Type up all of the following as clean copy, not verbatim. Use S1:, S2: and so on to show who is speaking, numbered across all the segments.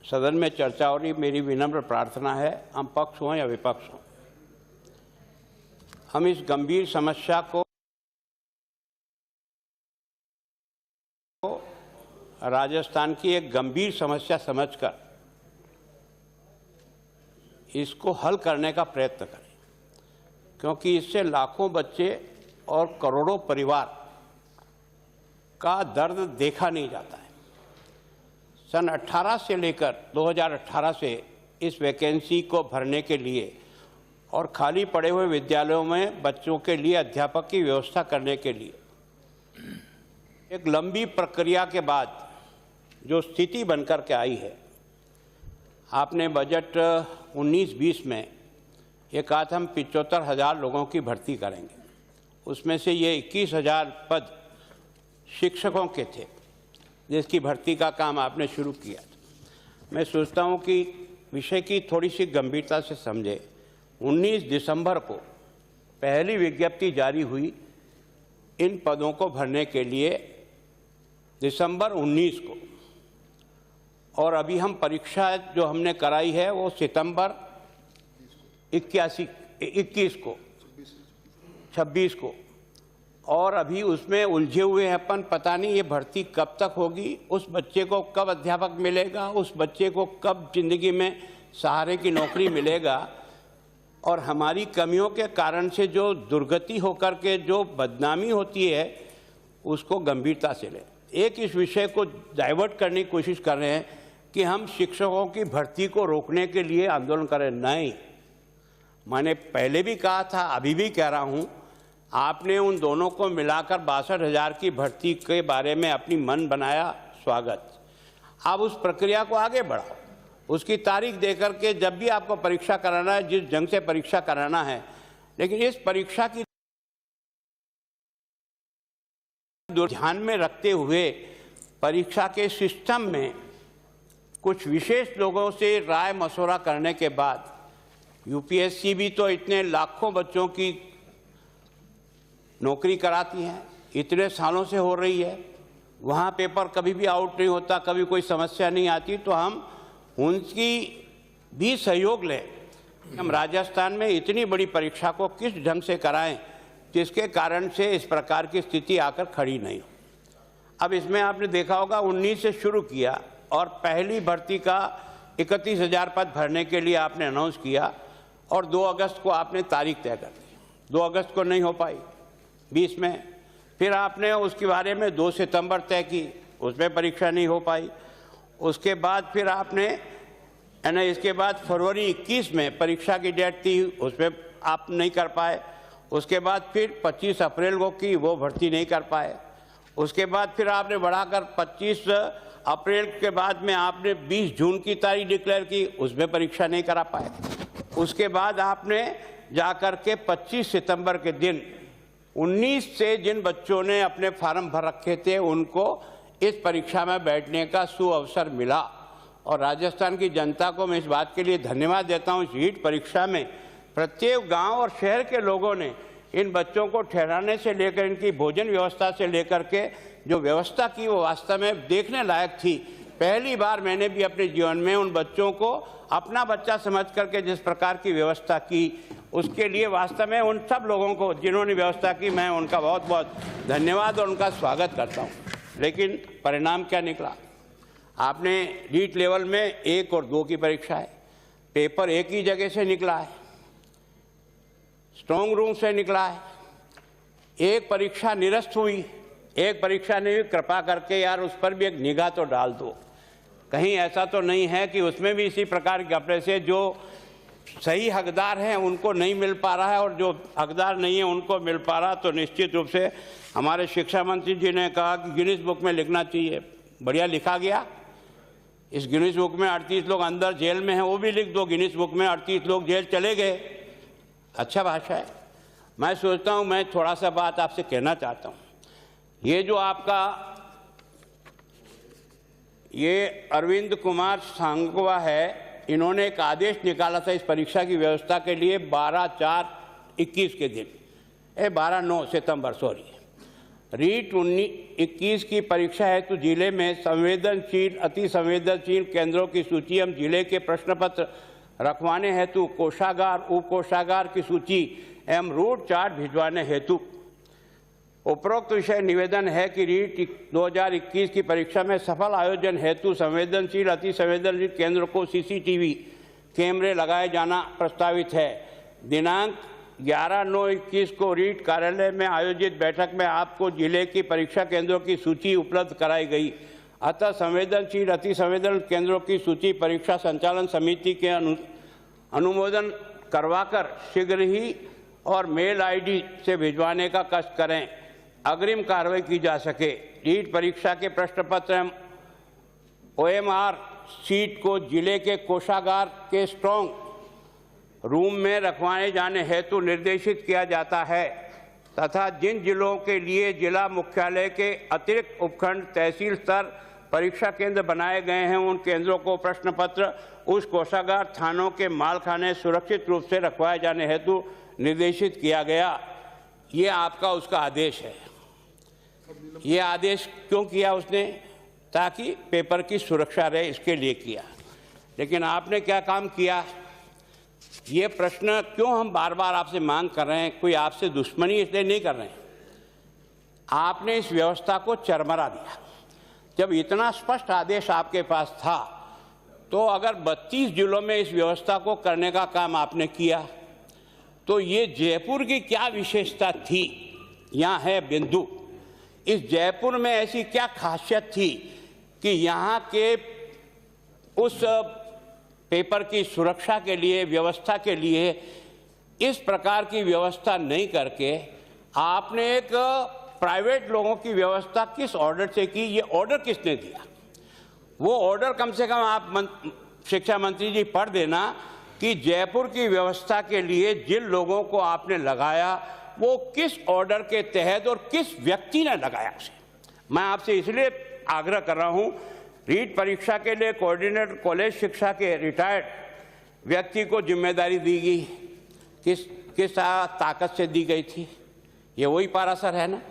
S1: सदन में चर्चा हो रही, मेरी विनम्र प्रार्थना है, हम पक्ष हों या विपक्ष हों, हम इस गंभीर समस्या को राजस्थान की एक गंभीर समस्या समझकर इसको हल करने का प्रयत्न करें, क्योंकि इससे लाखों बच्चे और करोड़ों परिवार का दर्द देखा नहीं जाता है। सन 18 से लेकर 2018 से इस वैकेंसी को भरने के लिए और खाली पड़े हुए विद्यालयों में बच्चों के लिए अध्यापक की व्यवस्था करने के लिए एक लंबी प्रक्रिया के बाद जो स्थिति बनकर के आई है, आपने बजट 19-20 में ये कहा था हम 75,000 लोगों की भर्ती करेंगे। उसमें से ये 21,000 पद शिक्षकों के थे जिसकी भर्ती का काम आपने शुरू किया था। मैं सोचता हूँ कि विषय की थोड़ी सी गंभीरता से समझे। 19 दिसंबर को पहली विज्ञप्ति जारी हुई इन पदों को भरने के लिए, दिसंबर 19 को, और अभी हम परीक्षा जो हमने कराई है वो सितंबर 21 को, 26 को, और अभी उसमें उलझे हुए हैं अपन। पता नहीं ये भर्ती कब तक होगी, उस बच्चे को कब अध्यापक मिलेगा, उस बच्चे को कब जिंदगी में सहारे की नौकरी मिलेगा। और हमारी कमियों के कारण से जो दुर्गति होकर के जो बदनामी होती है उसको गंभीरता से लें। एक इस विषय को डाइवर्ट करने की कोशिश कर रहे हैं कि हम शिक्षकों की भर्ती को रोकने के लिए आंदोलन करें। नहीं, मैंने पहले भी कहा था, अभी भी कह रहा हूं, आपने उन दोनों को मिलाकर 62,000 की भर्ती के बारे में अपनी मन बनाया, स्वागत। आप उस प्रक्रिया को आगे बढ़ाओ, उसकी तारीख देकर के जब भी आपको परीक्षा कराना है, जिस ढंग से परीक्षा कराना है, लेकिन इस परीक्षा की ध्यान में रखते हुए परीक्षा के सिस्टम में कुछ विशेष लोगों से राय मशवरा करने के बाद, यूपीएससी भी तो इतने लाखों बच्चों की नौकरी कराती है, इतने सालों से हो रही है, वहाँ पेपर कभी भी आउट नहीं होता, कभी कोई समस्या नहीं आती, तो हम उनकी भी सहयोग लें। हम राजस्थान में इतनी बड़ी परीक्षा को किस ढंग से कराएं जिसके कारण से इस प्रकार की स्थिति आकर खड़ी नहीं हो। अब इसमें आपने देखा होगा 19 से शुरू किया और पहली भर्ती का 31,000 पद भरने के लिए आपने अनाउंस किया और 2 अगस्त को आपने तारीख तय कर दी। 2 अगस्त को नहीं हो पाई 20 में, फिर आपने उसके बारे में 2 सितंबर तय की, उसमें परीक्षा नहीं हो पाई। उसके बाद फिर आपने इसके बाद फरवरी 21 में परीक्षा की डेट थी, उसमें आप नहीं कर पाए। उसके बाद फिर 25 अप्रैल को की, वो भर्ती नहीं कर पाए। उसके बाद फिर आपने बढ़ाकर 25 अप्रैल के बाद में आपने 20 जून की तारीख डिक्लेयर की, उसमें परीक्षा नहीं करा पाए। उसके बाद आपने जाकर के 25 सितंबर के दिन 19 से जिन बच्चों ने अपने फार्म भर रखे थे उनको इस परीक्षा में बैठने का सुअवसर मिला। और राजस्थान की जनता को मैं इस बात के लिए धन्यवाद देता हूँ। इस नीट परीक्षा में प्रत्येक गांव और शहर के लोगों ने इन बच्चों को ठहराने से लेकर इनकी भोजन व्यवस्था से लेकर के जो व्यवस्था की वो वास्तव में देखने लायक थी। पहली बार मैंने भी अपने जीवन में उन बच्चों को अपना बच्चा समझ करके जिस प्रकार की व्यवस्था की, उसके लिए वास्तव में उन सब लोगों को जिन्होंने व्यवस्था की, मैं उनका बहुत बहुत धन्यवाद और उनका स्वागत करता हूँ। लेकिन परिणाम क्या निकला? आपने नीट लेवल में 1 और 2 की परीक्षा है, पेपर एक ही जगह से निकला है, स्ट्रॉन्ग रूम से निकला है। एक परीक्षा निरस्त हुई, एक परीक्षा नहीं हुई। कृपा करके यार उस पर भी एक निगाह तो डाल दो। कहीं ऐसा तो नहीं है कि उसमें भी इसी प्रकार के कपड़े से जो सही हकदार हैं उनको नहीं मिल पा रहा है और जो हकदार नहीं है उनको मिल पा रहा। तो निश्चित रूप से हमारे शिक्षा मंत्री जी ने कहा कि गिनीज बुक में लिखना चाहिए, बढ़िया लिखा गया। इस गिनीज बुक में 38 लोग अंदर जेल में हैं, वो भी लिख दो। गिनीज बुक में 38 लोग जेल चले गए, अच्छा भाषा है। मैं सोचता हूँ, मैं थोड़ा सा बात आपसे कहना चाहता हूँ। ये जो आपका ये अरविंद कुमार सांगवा है, इन्होंने एक आदेश निकाला था इस परीक्षा की व्यवस्था के लिए 12/4/21 के दिन, 12/9 सितंबर, सॉरी। रीट 21 की परीक्षा हेतु जिले में संवेदनशील अति संवेदनशील केंद्रों की सूची एवं जिले के प्रश्न पत्र रखवाने हेतु कोषागार उप कोषागार की सूची एवं रूट चार्ट भिजवाने हेतु उपरोक्त विषय निवेदन है कि रीट 2021 की परीक्षा में सफल आयोजन हेतु संवेदनशील अति संवेदनशील केंद्रों को सीसीटीवी कैमरे लगाए जाना प्रस्तावित है। दिनांक 11/9/21 को रीट कार्यालय में आयोजित बैठक में आपको जिले की परीक्षा केंद्रों की सूची उपलब्ध कराई गई। अतः संवेदनशील अति संवेदनशील केंद्रों की सूची परीक्षा संचालन समिति के अनुमोदन करवाकर शीघ्र ही और मेल आईडी से भिजवाने का कष्ट करें, अग्रिम कार्रवाई की जा सके। रीट परीक्षा के प्रश्न पत्र एवं OMR सीट को जिले के कोषागार के स्ट्रॉन्ग रूम में रखवाए जाने हेतु निर्देशित किया जाता है तथा जिन जिलों के लिए जिला मुख्यालय के अतिरिक्त उपखंड तहसील स्तर परीक्षा केंद्र बनाए गए हैं उन केंद्रों को प्रश्न पत्र उस कोषागार थानों के मालखाने सुरक्षित रूप से रखवाए जाने हेतु निर्देशित किया गया। ये आपका उसका आदेश है। ये आदेश क्यों किया उसने? ताकि पेपर की सुरक्षा रहे, इसके लिए किया। लेकिन आपने क्या काम किया? ये प्रश्न क्यों हम बार बार आपसे मांग कर रहे हैं? कोई आपसे दुश्मनी इसलिए नहीं कर रहे हैं। आपने इस व्यवस्था को चरमरा दिया। जब इतना स्पष्ट आदेश आपके पास था तो अगर 32 जिलों में इस व्यवस्था को करने का काम आपने किया तो ये जयपुर की क्या विशेषता थी? यहाँ है बिंदु। इस जयपुर में ऐसी क्या खासियत थी कि यहाँ के उस पेपर की सुरक्षा के लिए व्यवस्था के लिए इस प्रकार की व्यवस्था नहीं करके आपने एक प्राइवेट लोगों की व्यवस्था किस ऑर्डर से की? ये ऑर्डर किसने दिया? वो ऑर्डर कम से कम आप शिक्षा मंत्री जी पढ़ देना कि जयपुर की व्यवस्था के लिए जिन लोगों को आपने लगाया वो किस ऑर्डर के तहत और किस व्यक्ति ने लगाया उसे। मैं आपसे इसलिए आग्रह कर रहा हूं, रीट परीक्षा के लिए कोऑर्डिनेटर कॉलेज शिक्षा के रिटायर्ड व्यक्ति को जिम्मेदारी दी गई। किस ताकत से दी गई थी? ये वही पारासर है ना?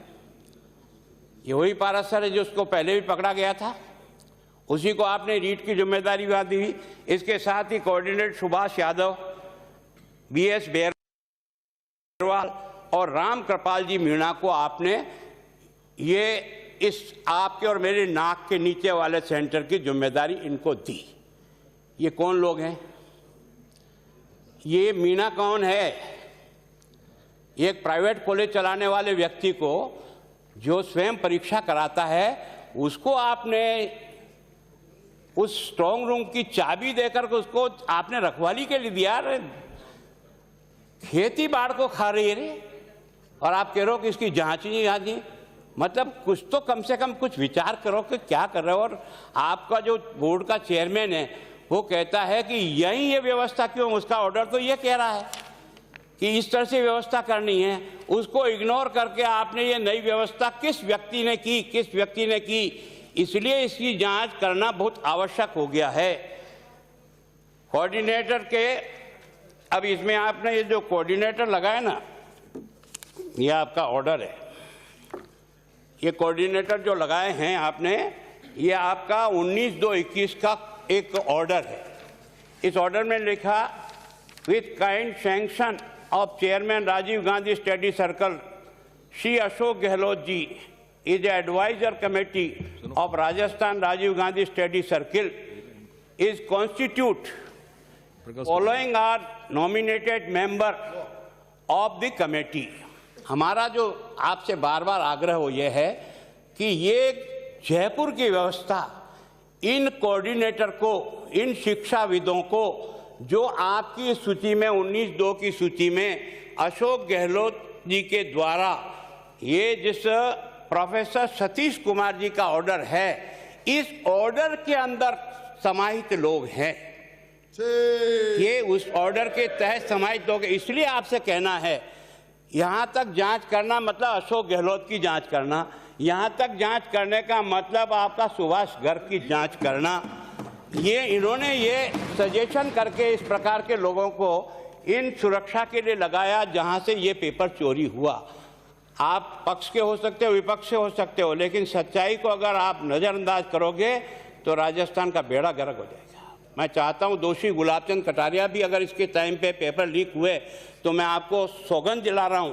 S1: ये वही पारासर है जो उसको पहले भी पकड़ा गया था। उसी को आपने रीट की जिम्मेदारी दी। इसके साथ ही कोऑर्डिनेटर सुभाष यादव, BS बेरवाल और राम कृपाल जी मीणा को आपने ये इस आपके और मेरे नाक के नीचे वाले सेंटर की जिम्मेदारी इनको दी। ये कौन लोग हैं? ये मीणा कौन है? एक प्राइवेट कॉलेज चलाने वाले व्यक्ति को जो स्वयं परीक्षा कराता है उसको आपने उस स्ट्रांग रूम की चाबी देकर के उसको आपने रखवाली के लिए दिया। खेती बाड़ को खा रही है रे, और आप कह रहे हो कि इसकी जांच नहीं आती। मतलब कुछ तो कम से कम कुछ विचार करो कि क्या कर रहे हो। और आपका जो बोर्ड का चेयरमैन है वो कहता है कि यही ये व्यवस्था क्यों? उसका ऑर्डर तो ये कह रहा है कि इस तरह से व्यवस्था करनी है। उसको इग्नोर करके आपने ये नई व्यवस्था किस व्यक्ति ने की, किस व्यक्ति ने की? इसलिए इसकी जांच करना बहुत आवश्यक हो गया है। कोऑर्डिनेटर के अब इसमें आपने ये जो कोऑर्डिनेटर लगाया ना, ये आपका ऑर्डर है। ये कोऑर्डिनेटर जो लगाए हैं आपने, ये आपका 19/2/21 का एक ऑर्डर है। इस ऑर्डर में लिखा with kind sanction of chairman Rajiv Gandhi study circle, Shri Ashok Gehlot ji is advisor committee of Rajasthan Rajiv Gandhi Study Circle is constitute following are nominated member of the committee। हमारा जो आपसे बार बार आग्रह हो ये है कि ये जयपुर की व्यवस्था इन कोऑर्डिनेटर को, इन शिक्षाविदों को जो आपकी सूची में 19/2 की सूची में अशोक गहलोत जी के द्वारा ये जिस प्रोफेसर सतीश कुमार जी का ऑर्डर है, इस ऑर्डर के अंदर समाहित लोग हैं। ये उस ऑर्डर के तहत समाहित लोग। इसलिए आपसे कहना है यहाँ तक जांच करना मतलब अशोक गहलोत की जांच करना, यहाँ तक जांच करने का मतलब आपका सुभाष गर्ग की जांच करना। ये इन्होंने ये सजेशन करके इस प्रकार के लोगों को इन सुरक्षा के लिए लगाया जहाँ से ये पेपर चोरी हुआ। आप पक्ष के हो सकते हो, विपक्ष से हो सकते हो, लेकिन सच्चाई को अगर आप नज़रअंदाज करोगे तो राजस्थान का बेड़ा गर्क हो जाएगा। मैं चाहता हूं दोषी गुलाबचंद कटारिया भी अगर इसके टाइम पे पेपर लीक हुए तो मैं आपको सौगंध दिला रहा हूं,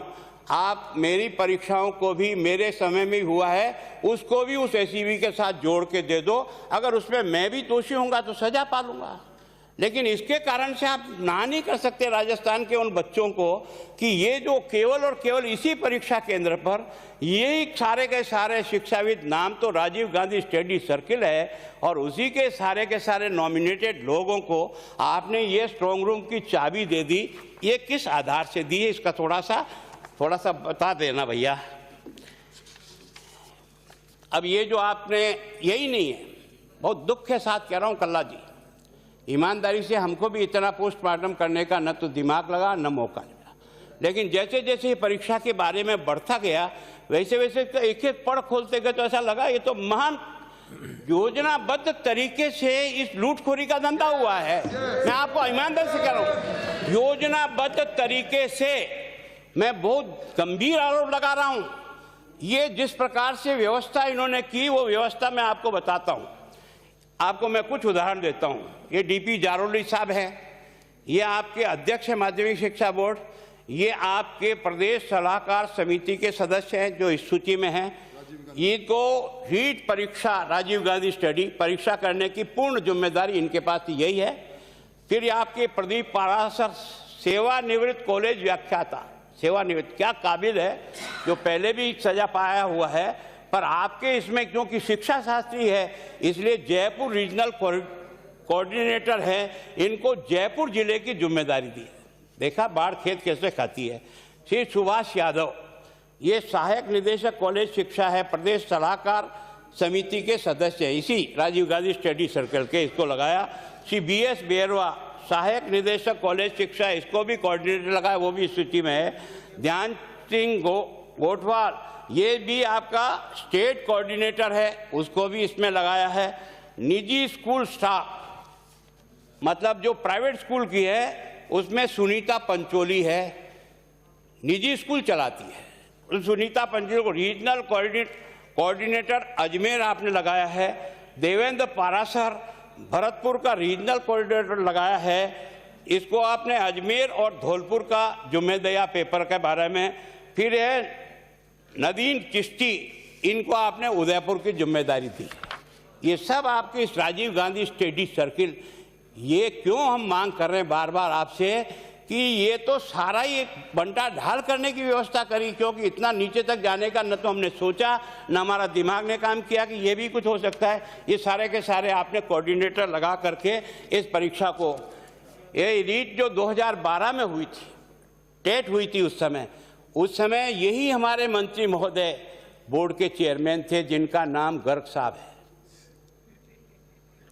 S1: आप मेरी परीक्षाओं को भी मेरे समय में हुआ है उसको भी उस एसीबी के साथ जोड़ के दे दो। अगर उसमें मैं भी दोषी होऊंगा तो सजा पालूंगा, लेकिन इसके कारण से आप ना नहीं कर सकते राजस्थान के उन बच्चों को कि ये जो केवल और केवल इसी परीक्षा केंद्र पर यही सारे के सारे शिक्षाविद, नाम तो राजीव गांधी स्टडी सर्किल है, और उसी के सारे नॉमिनेटेड लोगों को आपने ये स्ट्रांग रूम की चाबी दे दी। ये किस आधार से दी है, इसका थोड़ा सा बता देना भैया। अब ये जो आपने, यही नहीं है, बहुत दुख के साथ कह रहा हूं कल्ला जी, ईमानदारी से हमको भी इतना पोस्टमार्टम करने का न तो दिमाग लगा न मौका मिला, लेकिन जैसे जैसे परीक्षा के बारे में बढ़ता गया वैसे वैसे एक एक पढ़ खोलते गए तो ऐसा लगा ये तो महान योजनाबद्ध तरीके से इस लूटखोरी का धंधा हुआ है। मैं आपको ईमानदारी से कह रहा हूं, योजनाबद्ध तरीके से मैं बहुत गंभीर आरोप लगा रहा हूं। ये जिस प्रकार से व्यवस्था इन्होंने की वो व्यवस्था मैं आपको बताता हूं। आपको मैं कुछ उदाहरण देता हूं। ये डीपी जारोली साहब है, ये आपके अध्यक्ष है माध्यमिक शिक्षा बोर्ड, ये आपके प्रदेश सलाहकार समिति के सदस्य हैं जो इस सूची में हैं। इनको रीट परीक्षा, राजीव गांधी स्टडी परीक्षा करने की पूर्ण जिम्मेदारी इनके पास यही है। फिर ये आपके प्रदीप पारासर, सेवानिवृत्त कॉलेज व्याख्याता, सेवानिवृत्त, क्या काबिल है, जो पहले भी सजा पाया हुआ है, पर आपके इसमें क्योंकि शिक्षा शास्त्री है इसलिए जयपुर रीजनल कोऑर्डिनेटर है, इनको जयपुर जिले की जिम्मेदारी दी है। देखा बाढ़ खेत कैसे खाती है। श्री सुभाष यादव, ये सहायक निदेशक कॉलेज शिक्षा है, प्रदेश सलाहकार समिति के सदस्य हैं, इसी राजीव गांधी स्टडी सर्कल के, इसको लगाया। श्री BS बेरवा, सहायक निदेशक कॉलेज शिक्षा, इसको भी कोऑर्डिनेटर लगाया, वो भी इस सूची में है। ध्यान सिंह गोठवाल, ये भी आपका स्टेट कोऑर्डिनेटर है, उसको भी इसमें लगाया है। निजी स्कूल स्टाफ, मतलब जो प्राइवेट स्कूल की है उसमें सुनीता पंचोली है, निजी स्कूल चलाती है, सुनीता पंचोली को रीजनल कोऑर्डिनेटर अजमेर आपने लगाया है। देवेंद्र पारासर, भरतपुर का रीजनल कोऑर्डिनेटर लगाया है, इसको आपने अजमेर और धौलपुर का जिम्मेदारी पेपर के बारे में। फिर है नदीन चिश्ती, इनको आपने उदयपुर की जिम्मेदारी दी। ये सब आपके इस राजीव गांधी स्टडी सर्किल। ये क्यों हम मांग कर रहे हैं बार बार आपसे कि ये तो सारा ही एक बंटा ढाल करने की व्यवस्था करी, क्योंकि इतना नीचे तक जाने का न तो हमने सोचा न हमारा दिमाग ने काम किया कि ये भी कुछ हो सकता है। ये सारे के सारे आपने कोऑर्डिनेटर लगा करके इस परीक्षा को, ये रीट जो 2012 में हुई थी, टेट हुई थी उस समय यही हमारे मंत्री महोदय बोर्ड के चेयरमैन थे जिनका नाम गर्ग साहब है।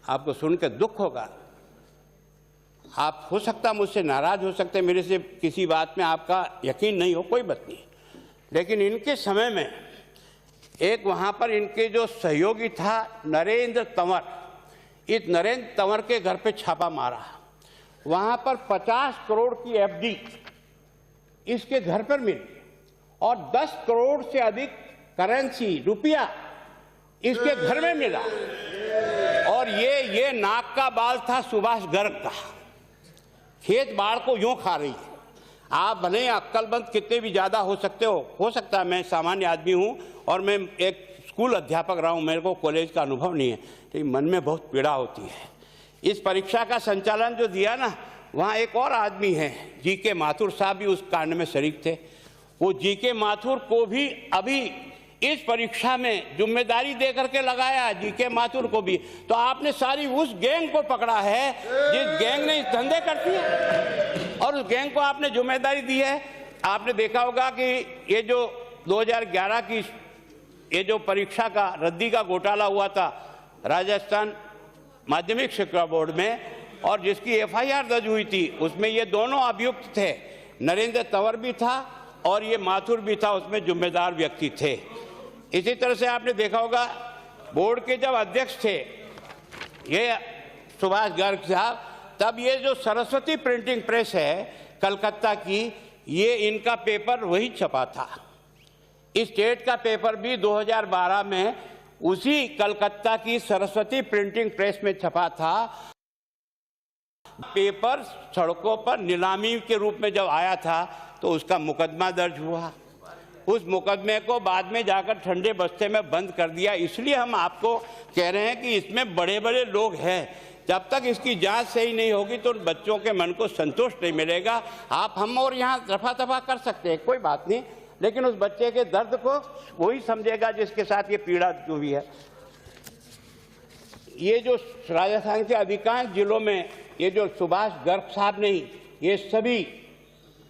S1: आपको सुनकर दुख होगा, आप हो सकता मुझसे नाराज हो सकते, मेरे से किसी बात में आपका यकीन नहीं हो, कोई बात नहीं, लेकिन इनके समय में एक वहाँ पर इनके जो सहयोगी था नरेंद्र तंवर, इस नरेंद्र तंवर के घर पे छापा मारा, वहाँ पर 50 करोड़ की FD इसके घर पर मिली और 10 करोड़ से अधिक करेंसी, रुपया इसके घर में मिला। और ये नाक का बाल था सुभाष गर्ग का। खेत बाढ़ को यूं खा रही है। आप भले अक्लमंद कितने भी ज़्यादा हो सकता है, मैं सामान्य आदमी हूं और मैं एक स्कूल अध्यापक रहा हूं, मेरे को कॉलेज का अनुभव नहीं है, लेकिन मन में बहुत पीड़ा होती है। इस परीक्षा का संचालन जो दिया ना, वहाँ एक और आदमी है GK माथुर साहब भी उस कांड में शरीक थे। वो GK माथुर को भी अभी इस परीक्षा में जिम्मेदारी दे करके लगाया, GK माथुर को भी। तो आपने सारी उस गैंग को पकड़ा है जिस गैंग ने इस धंधे करती है और उस गैंग को आपने जिम्मेदारी दी है। आपने देखा होगा कि ये जो 2011 की ये जो परीक्षा का रद्दी का घोटाला हुआ था राजस्थान माध्यमिक शिक्षा बोर्ड में, और जिसकी FIR दर्ज हुई थी, उसमें ये दोनों अभियुक्त थे, नरेंद्र तंवर भी था और ये माथुर भी था, उसमें जिम्मेदार व्यक्ति थे। इसी तरह से आपने देखा होगा बोर्ड के जब अध्यक्ष थे ये सुभाष गर्ग साहब, तब ये जो सरस्वती प्रिंटिंग प्रेस है कलकत्ता की, ये इनका पेपर वही छपा था। स्टेट का पेपर भी 2012 में उसी कलकत्ता की सरस्वती प्रिंटिंग प्रेस में छपा था। पेपर सड़कों पर नीलामी के रूप में जब आया था तो उसका मुकदमा दर्ज हुआ। उस मुकदमे को बाद में जाकर ठंडे बस्ते में बंद कर दिया। इसलिए हम आपको कह रहे हैं कि इसमें बड़े बड़े लोग हैं। जब तक इसकी जांच सही नहीं होगी तो बच्चों के मन को संतोष नहीं मिलेगा। आप हम और यहाँ रफा दफा कर सकते हैं, कोई बात नहीं, लेकिन उस बच्चे के दर्द को वही समझेगा जिसके साथ ये पीड़ा जो भी है। ये जो राजस्थान के अधिकांश जिलों में ये जो सुभाष गर्ग साहब नहीं, ये सभी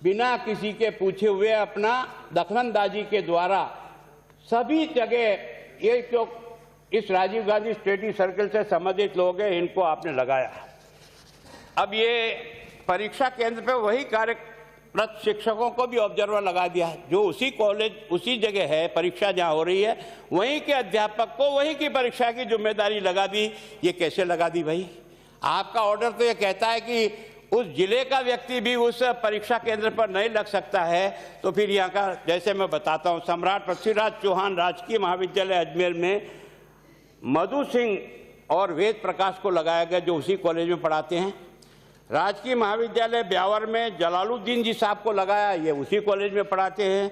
S1: बिना किसी के पूछे हुए अपना दखलंदाजी के द्वारा सभी जगह ये जो इस राजीव गांधी स्टडी सर्कल से संबंधित लोग हैं इनको आपने लगाया। अब ये परीक्षा केंद्र पे वही कार्यरत शिक्षकों को भी ऑब्जर्वर लगा दिया जो उसी कॉलेज उसी जगह है, परीक्षा जहाँ हो रही है वहीं के अध्यापक को वहीं की परीक्षा की जिम्मेदारी लगा दी। ये कैसे लगा दी भाई? आपका ऑर्डर तो ये कहता है कि उस जिले का व्यक्ति भी उस परीक्षा केंद्र पर नहीं लग सकता है, तो फिर यहाँ का जैसे मैं बताता हूँ, सम्राट पृथ्वीराज चौहान राजकीय महाविद्यालय अजमेर में मधु सिंह और वेद प्रकाश को लगाया गया जो उसी कॉलेज में पढ़ाते हैं। राजकीय महाविद्यालय ब्यावर में जलालुद्दीन जी साहब को लगाया, ये उसी कॉलेज में पढ़ाते हैं।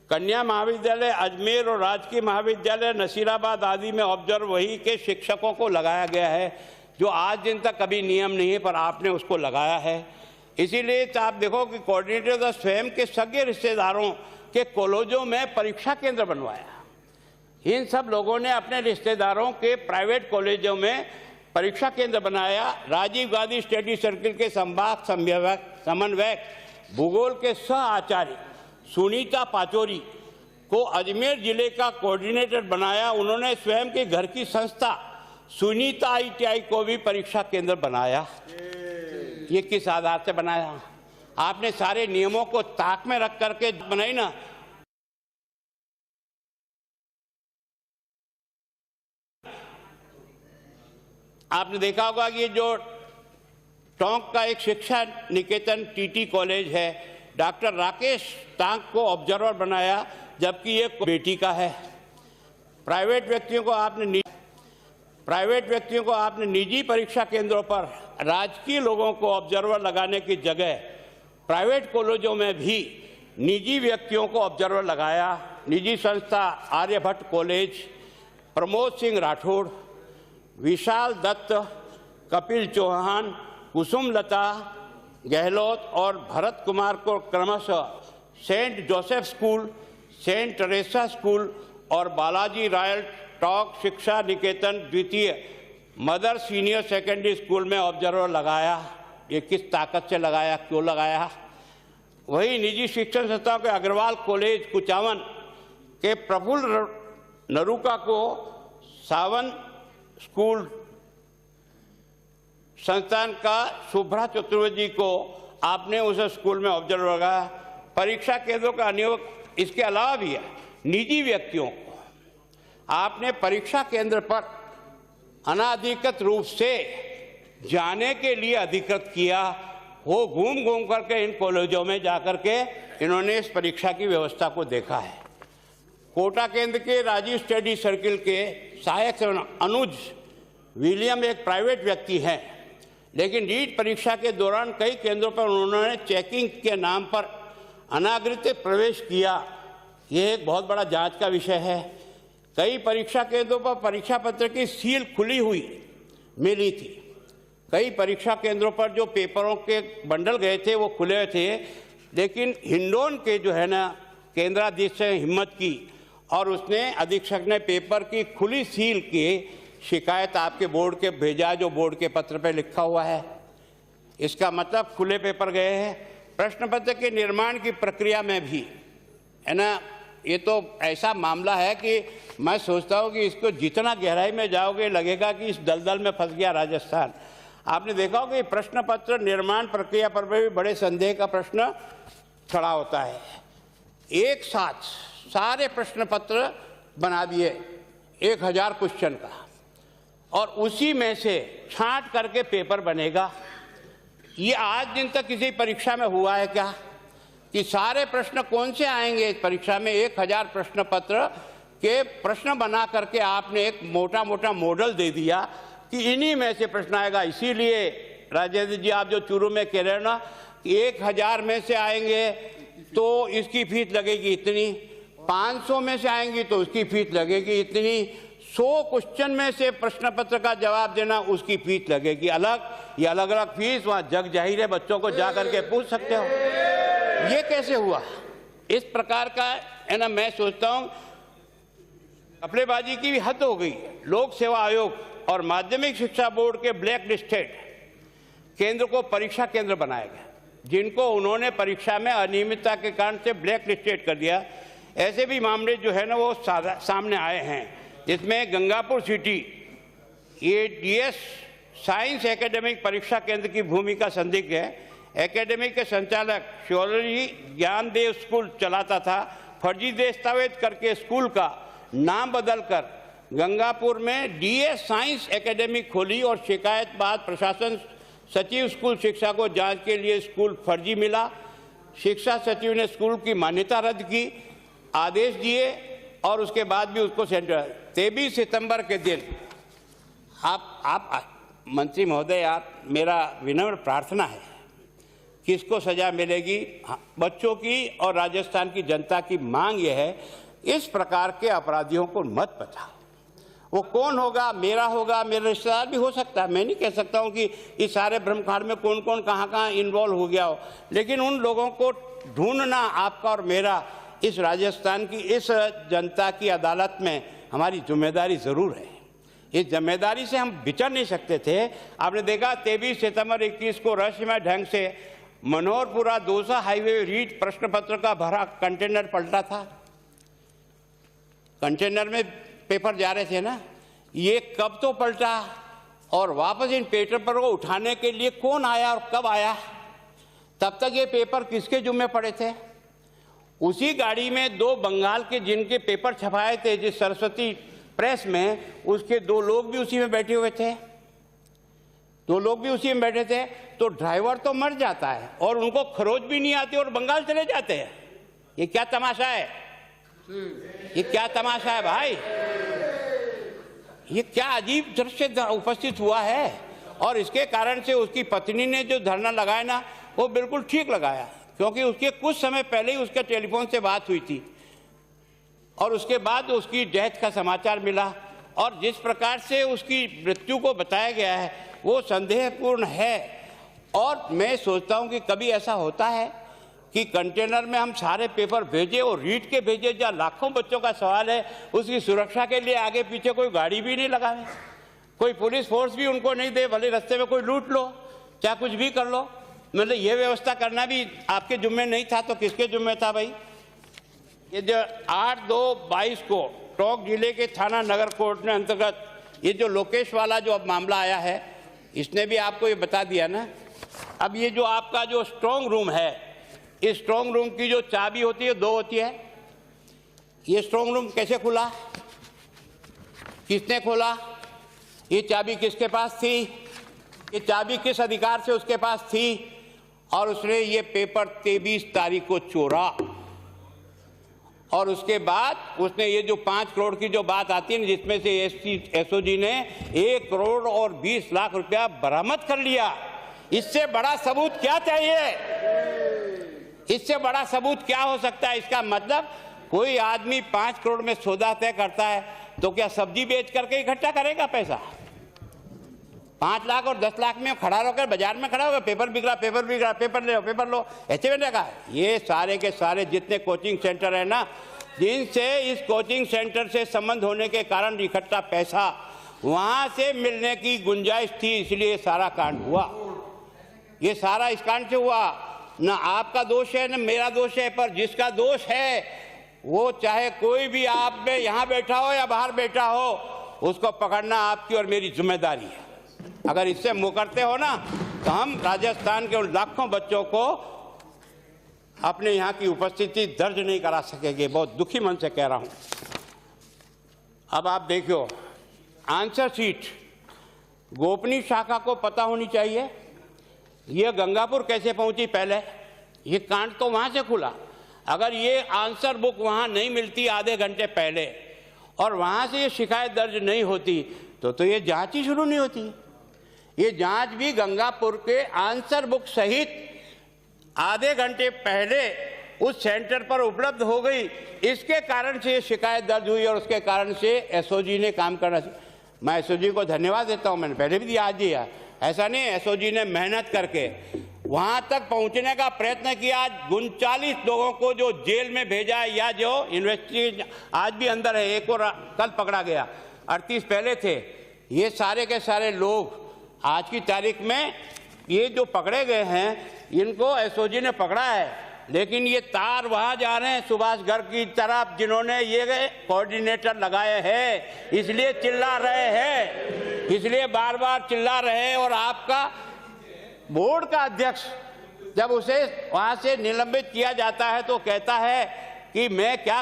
S1: कन्या महाविद्यालय अजमेर और राजकीय महाविद्यालय नसीराबाद आदि में ऑब्जर्व वही के शिक्षकों को लगाया गया है जो आज दिन तक कभी नियम नहीं है पर आपने उसको लगाया है। इसीलिए तो आप देखो कि कोऑर्डिनेटर स्वयं के सगे रिश्तेदारों के कॉलेजों में परीक्षा केंद्र बनवाया। इन सब लोगों ने अपने रिश्तेदारों के प्राइवेट कॉलेजों में परीक्षा केंद्र बनाया। राजीव गांधी स्टडी सर्किल के संभाग समन्वयक भूगोल के सह आचार्य सुनीता पाचोरी को अजमेर जिले का कोऑर्डिनेटर बनाया। उन्होंने स्वयं के घर की संस्था सुनीता ITI को भी परीक्षा केंद्र बनाया। ये किस आधार से बनाया? आपने सारे नियमों को ताक में रख करके बनाई ना। आपने देखा होगा कि जो टोंक का एक शिक्षा निकेतन TT कॉलेज है, डॉक्टर राकेश टांक को ऑब्जर्वर बनाया जबकि ये बेटी का है। प्राइवेट व्यक्तियों को आपने निजी परीक्षा केंद्रों पर राजकीय लोगों को ऑब्जर्वर लगाने की जगह प्राइवेट कॉलेजों में भी निजी व्यक्तियों को ऑब्जर्वर लगाया। निजी संस्था आर्यभट्ट कॉलेज, प्रमोद सिंह राठौड़, विशाल दत्त, कपिल चौहान, कुसुम लता गहलोत और भरत कुमार को क्रमशः Saint Joseph school, Saint Teresa school और बालाजी रायल टॉक शिक्षा निकेतन द्वितीय मदर सीनियर सेकेंडरी स्कूल में ऑब्जर्वर लगाया। ये किस ताकत से लगाया, क्यों लगाया? वही निजी शिक्षण संस्थाओं के अग्रवाल कॉलेज कुचावन के प्रफुल्ल नरूका को सावन स्कूल संस्थान का शुभ्रा चतुर्वेदी को आपने उस स्कूल में ऑब्जर्वर लगाया। परीक्षा केंद्रों का नियोग इसके अलावा भी है। निजी व्यक्तियों को आपने परीक्षा केंद्र पर अनाधिकृत रूप से जाने के लिए अधिकृत किया। वो घूम घूम करके इन कॉलेजों में जाकर के इन्होंने इस परीक्षा की व्यवस्था को देखा है। कोटा केंद्र के राजीव स्टडी सर्किल के सहायक अनुज विलियम एक प्राइवेट व्यक्ति हैं, लेकिन नीट परीक्षा के दौरान कई केंद्रों पर उन्होंने चेकिंग के नाम पर अनागृत प्रवेश किया। यह एक बहुत बड़ा जांच का विषय है। कई परीक्षा केंद्रों पर परीक्षा पत्र की सील खुली हुई मिली थी। कई परीक्षा केंद्रों पर जो पेपरों के बंडल गए थे वो खुले थे, लेकिन हिंडोन के जो है ना केंद्राधीश ने हिम्मत की और उसने अधीक्षक ने पेपर की खुली सील की शिकायत आपके बोर्ड के भेजा जो बोर्ड के पत्र पे लिखा हुआ है। इसका मतलब खुले पेपर गए हैं। प्रश्न पत्र के निर्माण की प्रक्रिया में भी है ना, ये तो ऐसा मामला है कि मैं सोचता हूँ कि इसको जितना गहराई में जाओगे लगेगा कि इस दलदल में फंस गया राजस्थान। आपने देखा होगा कि प्रश्न पत्र निर्माण प्रक्रिया पर भी बड़े संदेह का प्रश्न खड़ा होता है। एक साथ सारे प्रश्न पत्र बना दिए 1000 क्वेश्चन का और उसी में से छांट करके पेपर बनेगा। ये आज दिन तक किसी परीक्षा में हुआ है क्या कि सारे प्रश्न कौन से आएंगे इस परीक्षा में। 1000 प्रश्न पत्र के प्रश्न बना करके आपने एक मोटा मोटा मॉडल दे दिया कि इन्हीं में से प्रश्न आएगा। इसीलिए राजेंद्र जी, आप जो चूरू में कह रहे हो ना कि 1000 में से आएंगे तो इसकी फीस लगेगी इतनी, 500 में से आएंगी तो उसकी फीस लगेगी इतनी, 100 क्वेश्चन में से प्रश्न पत्र का जवाब देना उसकी फीस लगेगी अलग। ये अलग अलग फीस वहाँ जग जाहिर है, बच्चों को जा करके पूछ सकते हो। ये कैसे हुआ? इस प्रकार का है ना, मैं सोचता हूँ कपड़ेबाजी की भी हद हो गई। लोक सेवा आयोग और माध्यमिक शिक्षा बोर्ड के ब्लैक लिस्टेड केंद्र को परीक्षा केंद्र बनाया गया, जिनको उन्होंने परीक्षा में अनियमितता के कारण से ब्लैक लिस्टेड कर दिया। ऐसे भी मामले जो है ना वो सामने आए हैं, जिसमें गंगापुर सिटी ये डीएस साइंस एकेडमिक परीक्षा केंद्र की भूमिका संदिग्ध है। एकेडमी के संचालक शिवोलॉजी ज्ञानदेव स्कूल चलाता था। फर्जी दस्तावेज करके स्कूल का नाम बदलकर गंगापुर में डीएस साइंस एकेडमी खोली और शिकायत बाद प्रशासन सचिव स्कूल शिक्षा को जांच के लिए स्कूल फर्जी मिला। शिक्षा सचिव ने स्कूल की मान्यता रद्द की, आदेश दिए और उसके बाद भी उसको सेंटर 23 सितंबर के दिन आप मंत्री महोदय, आप मेरा विनम्र प्रार्थना है कि इसको सजा मिलेगी। बच्चों की और राजस्थान की जनता की मांग यह है, इस प्रकार के अपराधियों को मत बचाओ। वो कौन होगा, मेरा होगा, मेरा रिश्तेदार भी हो सकता है। मैं नहीं कह सकता हूँ कि इस सारे ब्रह्मकांड में कौन कौन कहाँ कहाँ इन्वॉल्व हो गया हो, लेकिन उन लोगों को ढूंढना आपका और मेरा, इस राजस्थान की इस जनता की अदालत में हमारी जिम्मेदारी ज़रूर है। इस जिम्मेदारी से हम बिचर नहीं सकते थे। आपने देखा 23 सितंबर 21 को रहस्यमय ढंग से मनोहरपुरा दौसा हाईवे रीच प्रश्न पत्र का भरा कंटेनर पलटा था। कंटेनर में पेपर जा रहे थे ना, ये कब तो पलटा और वापस इन पेपर को उठाने के लिए कौन आया और कब आया? तब तक ये पेपर किसके जुम्मे पड़े थे? उसी गाड़ी में 2 बंगाल के जिनके पेपर छपाए थे जिस सरस्वती प्रेस में, उसके 2 लोग भी उसी में बैठे हुए थे। 2 लोग भी उसी में बैठे थे। तो ड्राइवर तो मर जाता है और उनको खरोच भी नहीं आती और बंगाल चले जाते हैं। ये क्या तमाशा है? ये क्या तमाशा है भाई? ये क्या अजीब दृश्य उपस्थित हुआ है। और इसके कारण से उसकी पत्नी ने जो धरना लगाया ना, वो बिल्कुल ठीक लगाया, क्योंकि उसके कुछ समय पहले ही उसके टेलीफोन से बात हुई थी और उसके बाद उसकी डेथ का समाचार मिला। और जिस प्रकार से उसकी मृत्यु को बताया गया है वो संदेहपूर्ण है। और मैं सोचता हूं कि कभी ऐसा होता है कि कंटेनर में हम सारे पेपर भेजे और रीड के भेजे, जहाँ लाखों बच्चों का सवाल है, उसकी सुरक्षा के लिए आगे पीछे कोई गाड़ी भी नहीं लगाए, कोई पुलिस फोर्स भी उनको नहीं दे, भले रास्ते में कोई लूट लो, चाहे कुछ भी कर लो। मतलब ये व्यवस्था करना भी आपके जुम्मे नहीं था तो किसके जुम्मे था भाई? ये जो 8/2/22 को टोंक जिले के थाना नगर कोर्ट ने अंतर्गत ये जो लोकेश वाला जो अब मामला आया है, इसने भी आपको ये बता दिया ना। अब ये जो आपका जो स्ट्रॉन्ग रूम है, इस स्ट्रॉन्ग रूम की जो चाबी होती है 2 होती है। ये स्ट्रॉन्ग रूम कैसे खुला, किसने खोला, ये चाबी किसके पास थी, ये चाबी किस अधिकार से उसके पास थी? और उसने ये पेपर 23 तारीख को चोरा और उसके बाद उसने ये जो 5 करोड़ की जो बात आती है, जिसमें से एसओजी ने 1 करोड़ और 20 लाख रुपया बरामद कर लिया। इससे बड़ा सबूत क्या चाहिए? इससे बड़ा सबूत क्या हो सकता है? इसका मतलब कोई आदमी 5 करोड़ में सौदा तय करता है तो क्या सब्जी बेच करके इकट्ठा करेगा पैसा? 5 लाख और 10 लाख में खड़ा होकर बाजार में खड़ा होगा, पेपर बिक रहा, पेपर बिक रहा, पेपर ले, पेपर लो, ऐसे में लगा। ये सारे के सारे जितने कोचिंग सेंटर है ना, जिनसे इस कोचिंग सेंटर से संबंध होने के कारण इकट्ठा पैसा वहां से मिलने की गुंजाइश थी, इसलिए सारा कांड हुआ। ये सारा इस कांड से हुआ। न आपका दोष है न मेरा दोष है, पर जिसका दोष है वो चाहे कोई भी आप में यहाँ बैठा हो या बाहर बैठा हो, उसको पकड़ना आपकी और मेरी जिम्मेदारी है। अगर इससे मुकरते हो ना तो हम राजस्थान के उन लाखों बच्चों को अपने यहाँ की उपस्थिति दर्ज नहीं करा सकेंगे। बहुत दुखी मन से कह रहा हूँ। अब आप देखो, आंसर शीट गोपनीय शाखा को पता होनी चाहिए। ये गंगापुर कैसे पहुंची, पहले ये कांड तो वहाँ से खुला। अगर ये आंसर बुक वहाँ नहीं मिलती आधे घंटे पहले और वहाँ से ये शिकायत दर्ज नहीं होती तो ये जांच ही शुरू नहीं होती। ये जांच भी गंगापुर के आंसर बुक सहित आधे घंटे पहले उस सेंटर पर उपलब्ध हो गई, इसके कारण से ये शिकायत दर्ज हुई और उसके कारण से एसओजी ने काम करना। मैं एसओजी को धन्यवाद देता हूँ, मैंने पहले भी दिया, आज दिया। ऐसा नहीं, एसओजी ने मेहनत करके वहां तक पहुंचने का प्रयत्न किया। 39 लोगों को जो जेल में भेजा या जो इन्वेस्टिगेशन आज भी अंदर है, एक और कल पकड़ा गया, 38 पहले थे। ये सारे के सारे लोग आज की तारीख में ये जो पकड़े गए हैं, इनको एसओजी ने पकड़ा है, लेकिन ये तार वहां जा रहे हैं सुभाष गर्ग की तरफ, जिन्होंने ये कोऑर्डिनेटर लगाए हैं, इसलिए चिल्ला रहे हैं, इसलिए बार बार चिल्ला रहे हैं। और आपका बोर्ड का अध्यक्ष जब उसे वहां से निलंबित किया जाता है तो कहता है कि मैं क्या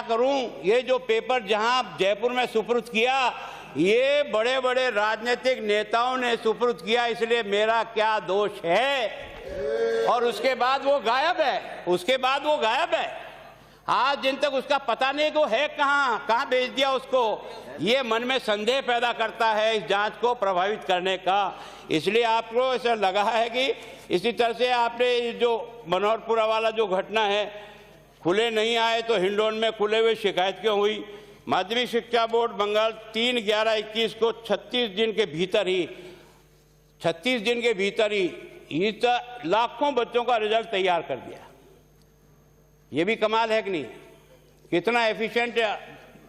S1: करूं। ये जो पेपर जहां जयपुर में सुपुर्द किया, ये बड़े बड़े राजनीतिक नेताओं ने सुपुर्द किया, इसलिए मेरा क्या दोष है। और उसके बाद वो गायब है। आज दिन तक उसका पता नहीं कि वो है कहाँ भेज दिया उसको। ये मन में संदेह पैदा करता है इस जांच को प्रभावित करने का। इसलिए आपको ऐसा लगा है कि इसी तरह से आपने जो मनोहरपुरा वाला जो घटना है, खुले नहीं आए तो हिंडौन में खुले हुए शिकायत क्यों हुई। माध्यमिक शिक्षा बोर्ड बंगाल 3/11/21 को 36 दिन के भीतर ही लाखों बच्चों का रिजल्ट तैयार कर दिया। ये भी कमाल है कि नहीं। कितना एफिशिएंट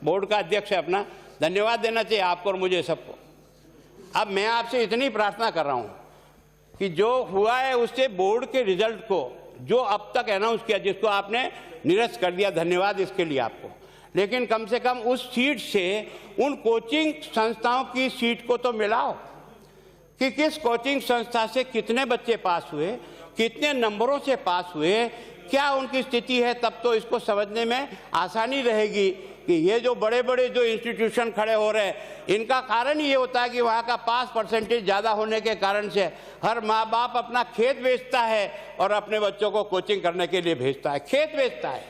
S1: बोर्ड का अध्यक्ष है अपना, धन्यवाद देना चाहिए आपको और मुझे सबको। अब मैं आपसे इतनी प्रार्थना कर रहा हूं कि जो हुआ है उससे बोर्ड के रिजल्ट को जो अब तक अनाउंस किया, जिसको आपने निरस्त कर दिया, धन्यवाद इसके लिए आपको। लेकिन कम से कम उस सीट से उन कोचिंग संस्थाओं की सीट को तो मिलाओ कि किस कोचिंग संस्था से कितने बच्चे पास हुए, कितने नंबरों से पास हुए, क्या उनकी स्थिति है। तब तो इसको समझने में आसानी रहेगी कि ये जो बड़े बड़े जो इंस्टीट्यूशन खड़े हो रहे हैं, इनका कारण ये होता है कि वहाँ का पास परसेंटेज ज़्यादा होने के कारण से हर माँ बाप अपना खेत बेचता है और अपने बच्चों को कोचिंग करने के लिए भेजता है, खेत बेचता है।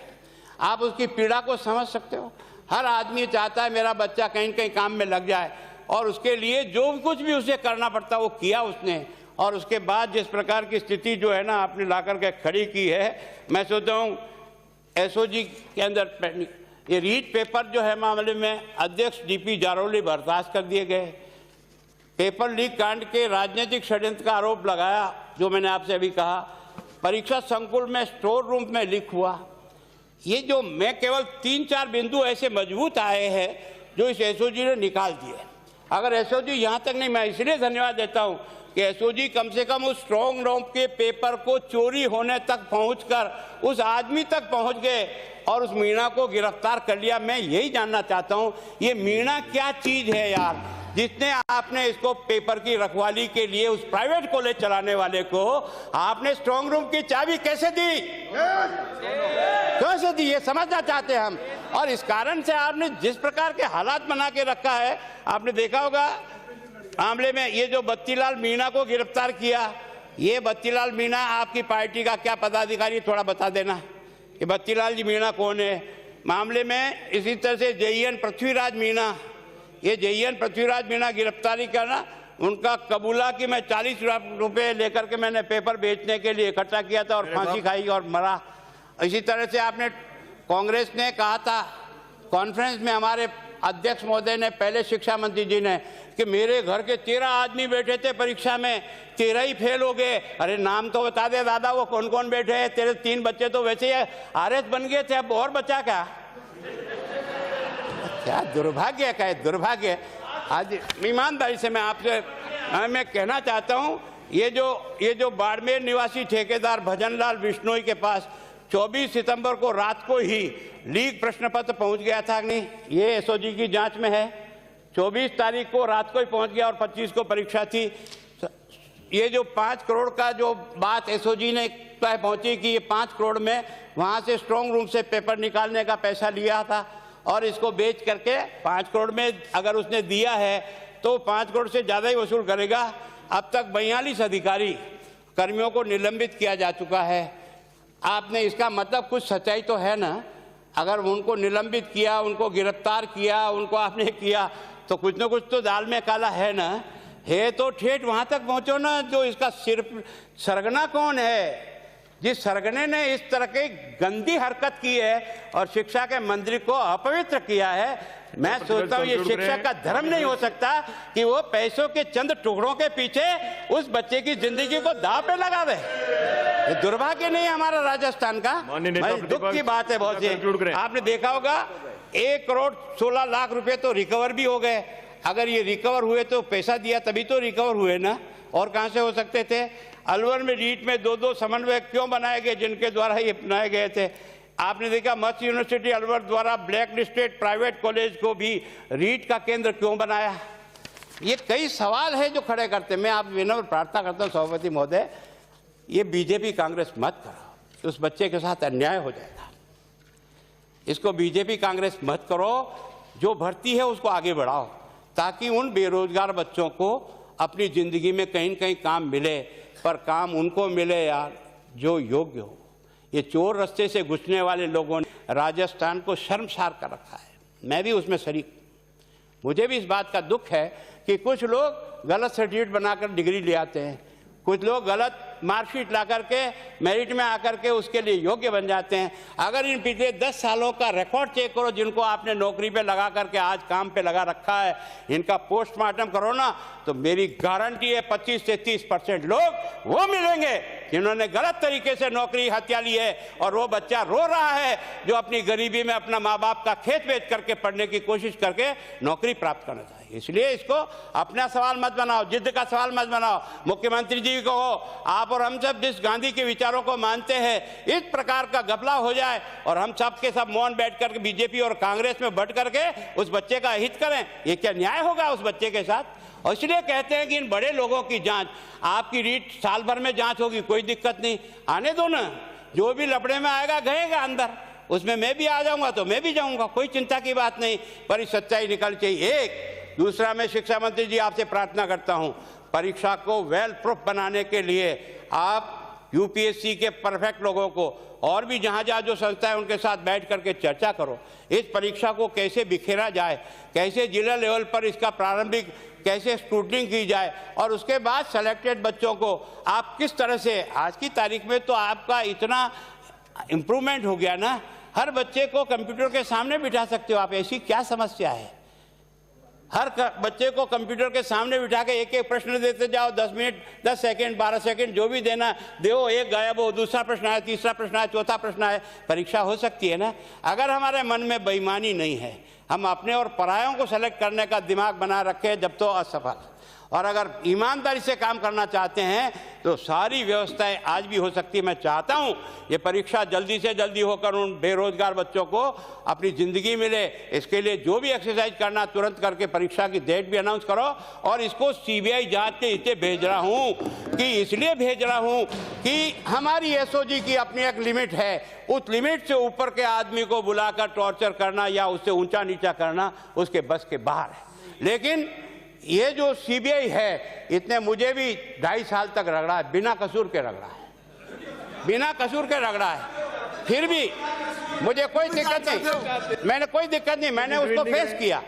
S1: आप उसकी पीड़ा को समझ सकते हो। हर आदमी चाहता है मेरा बच्चा कहीं कहीं काम में लग जाए, और उसके लिए जो कुछ भी उसे करना पड़ता वो किया उसने। और उसके बाद जिस प्रकार की स्थिति जो है ना आपने ला करके खड़ी की है, मैं सोचता हूँ एसओजी के अंदर ये रीट पेपर जो है मामले में अध्यक्ष डीपी जारौली बर्दाश्त कर दिए गए। पेपर लीक कांड के राजनीतिक षड्यंत्र का आरोप लगाया, जो मैंने आपसे अभी कहा। परीक्षा संकुल में स्टोर रूम में लीक हुआ। ये जो मैं केवल 3-4 बिंदु ऐसे मजबूत आए हैं जो इस एसओजी ने निकाल दिए। अगर एसओजी यहाँ तक नहीं, मैं इसलिए धन्यवाद देता हूँ कि एसओजी कम से कम उस स्ट्रॉन्ग रूम के पेपर को चोरी होने तक पहुंचकर उस आदमी तक पहुंच गए और उस मीणा को गिरफ्तार कर लिया। मैं यही जानना चाहता हूं, ये मीणा क्या चीज है यार, जिसने आपने इसको पेपर की रखवाली के लिए उस प्राइवेट कॉलेज चलाने वाले को आपने स्ट्रॉन्ग रूम की चाबी कैसे दी, ये समझना चाहते हैं हम। और इस कारण से आपने जिस प्रकार के हालात बना के रखा है, आपने देखा होगा मामले में ये जो बत्तीलाल मीणा को गिरफ्तार किया, ये बत्तीलाल मीणा आपकी पार्टी का क्या पदाधिकारी, थोड़ा बता देना कि बत्तीलाल जी मीणा कौन है मामले में। इसी तरह से जेईएन पृथ्वीराज मीणा, ये जेईएन पृथ्वीराज मीणा गिरफ्तारी करना, उनका कबूला कि मैं 40 रुपये लेकर के मैंने पेपर बेचने के लिए इकट्ठा किया था और फांसी खाई और मरा। इसी तरह से आपने कांग्रेस ने कहा था कॉन्फ्रेंस में, हमारे अध्यक्ष महोदय ने, पहले शिक्षा मंत्री जी ने, कि मेरे घर के 13 आदमी बैठे थे परीक्षा में, 13 ही फेल हो गए। अरे नाम तो बता दे दादा, वो कौन कौन बैठे हैं। तेरे 3 बच्चे तो वैसे ही आरएस बन गए थे, अब और बचा क्या। क्या दुर्भाग्य का है, दुर्भाग्य। आज ईमानदारी से मैं आपसे मैं कहना चाहता हूँ, ये जो बाड़मेर निवासी ठेकेदार भजनलाल बिश्नोई के पास 24 सितंबर को रात को ही लीक प्रश्न पत्र पहुंच गया था नहीं, ये एसओजी की जांच में है। 24 तारीख को रात को ही पहुंच गया और 25 को परीक्षा थी। ये जो 5 करोड़ का जो बात एसओजी ने पहुंची कि ये 5 करोड़ में वहां से स्ट्रॉन्ग रूम से पेपर निकालने का पैसा लिया था और इसको बेच करके 5 करोड़ में अगर उसने दिया है तो 5 करोड़ से ज़्यादा ही वसूल करेगा। अब तक 42 अधिकारी कर्मियों को निलंबित किया जा चुका है। आपने इसका मतलब कुछ सच्चाई तो है ना? अगर उनको निलंबित किया, उनको गिरफ्तार किया, उनको आपने किया, तो कुछ ना कुछ तो दाल में काला है ना? है तो ठेठ वहां तक पहुंचो ना। जो इसका सिर्फ सरगना कौन है? जिस सरगने ने इस तरह की गंदी हरकत की है और शिक्षा के मंत्री को अपवित्र किया है, मैं सोचता हूँ ये शिक्षा का धर्म नहीं हो सकता कि वो पैसों के चंद टुकड़ों के पीछे उस बच्चे की जिंदगी को दांव पे लगा दे। ये दुर्भाग्य नहीं है हमारा राजस्थान का, दुख की बात है बहुत। ये आपने देखा होगा 1 करोड़ 16 लाख रुपए तो रिकवर भी हो गए। अगर ये रिकवर हुए तो पैसा दिया तभी तो रिकवर हुए ना, और कहां से हो सकते थे? अलवर में रीट में 2-2 समन्वय क्यों बनाए गए जिनके द्वारा ये बनाए गए थे? आपने देखा मत्स्य यूनिवर्सिटी अलवर द्वारा ब्लैक लिस्टेड प्राइवेट कॉलेज को भी रीट का केंद्र क्यों बनाया? ये कई सवाल है जो खड़े करते। मैं आप विनम्र प्रार्थना करता हूँ सभापति महोदय, ये बीजेपी कांग्रेस मत करो, उस बच्चे के साथ अन्याय हो जाएगा। इसको बीजेपी कांग्रेस मत करो, जो भर्ती है उसको आगे बढ़ाओ ताकि उन बेरोजगार बच्चों को अपनी जिंदगी में कहीं न कहीं काम मिले, पर काम उनको मिले यार जो योग्य हो। ये चोर रास्ते से घुसने वाले लोगों ने राजस्थान को शर्मसार कर रखा है, मैं भी उसमें शरीक। मुझे भी इस बात का दुख है कि कुछ लोग गलत सर्टिफिकेट बनाकर डिग्री ले आते हैं, कुछ लोग गलत मार्कशीट ला करके मेरिट में आकर के उसके लिए योग्य बन जाते हैं। अगर इन पिछले 10 सालों का रिकॉर्ड चेक करो, जिनको आपने नौकरी पे लगा करके आज काम पे लगा रखा है, इनका पोस्टमार्टम करो ना, तो मेरी गारंटी है 25 से 30% लोग वो मिलेंगे जिन्होंने गलत तरीके से नौकरी हत्या ली है, और वो बच्चा रो रहा है जो अपनी गरीबी में अपना माँ बाप का खेत बेच करके पढ़ने की कोशिश करके नौकरी प्राप्त करना चाहिए। इसलिए इसको अपना सवाल मत बनाओ, जिद्द का सवाल मत बनाओ। मुख्यमंत्री जी को आप और हम सब जिस गांधी के विचारों को मानते हैं, इस प्रकार का घपला हो जाए और हम सब के सब मौन बैठ करके बीजेपी और कांग्रेस में बट करके उस बच्चे का हित करें, ये क्या न्याय होगा उस बच्चे के साथ? और इसलिए कहते हैं कि इन बड़े लोगों की जांच, आपकी रीट साल भर में जांच होगी, कोई दिक्कत नहीं, आने दो ना। जो भी लपड़े में आएगा गएगा अंदर, उसमें मैं भी आ जाऊंगा तो मैं भी जाऊंगा, कोई चिंता की बात नहीं, पर इस सच्चाई निकल चाहिए। एक दूसरा, मैं शिक्षा मंत्री जी आपसे प्रार्थना करता हूं, परीक्षा को वेल प्रूफ बनाने के लिए आप यूपीएससी के परफेक्ट लोगों को और भी जहां जहां जो संस्था है उनके साथ बैठ करके चर्चा करो। इस परीक्षा को कैसे बिखेरा जाए, कैसे जिला लेवल पर इसका प्रारंभिक कैसे स्क्रूटनिंग की जाए, और उसके बाद सेलेक्टेड बच्चों को आप किस तरह से, आज की तारीख में तो आपका इतना इम्प्रूवमेंट हो गया ना, हर बच्चे को कंप्यूटर के सामने बिठा सकते हो आप। ऐसी क्या समस्या है? हर बच्चे को कंप्यूटर के सामने बिठा के एक एक प्रश्न देते जाओ, 10 मिनट 10 सेकंड 12 सेकंड जो भी देना दो, एक गायब हो, दूसरा प्रश्न आए, तीसरा प्रश्न आए, चौथा प्रश्न आए, परीक्षा हो सकती है ना। अगर हमारे मन में बेईमानी नहीं है, हम अपने और परायों को सेलेक्ट करने का दिमाग बना रखे जब तो असफल, और अगर ईमानदारी से काम करना चाहते हैं तो सारी व्यवस्थाएं आज भी हो सकती है। मैं चाहता हूं ये परीक्षा जल्दी से जल्दी होकर उन बेरोजगार बच्चों को अपनी ज़िंदगी मिले। इसके लिए जो भी एक्सरसाइज करना तुरंत करके परीक्षा की डेट भी अनाउंस करो, और इसको सीबीआई जांच के इसलिए भेज रहा हूं कि हमारी एसओजी की अपनी एक लिमिट है, उस लिमिट से ऊपर के आदमी को बुलाकर टॉर्चर करना या उससे ऊंचा नीचा करना उसके बस के बाहर है। लेकिन ये जो सीबीआई है, इसने मुझे भी 2.5 साल तक रगड़ा है, बिना कसूर के रगड़ा है, बिना कसूर के रगड़ा है, फिर भी मुझे कोई दिक्कत नहीं, मैंने उसको फेस किया।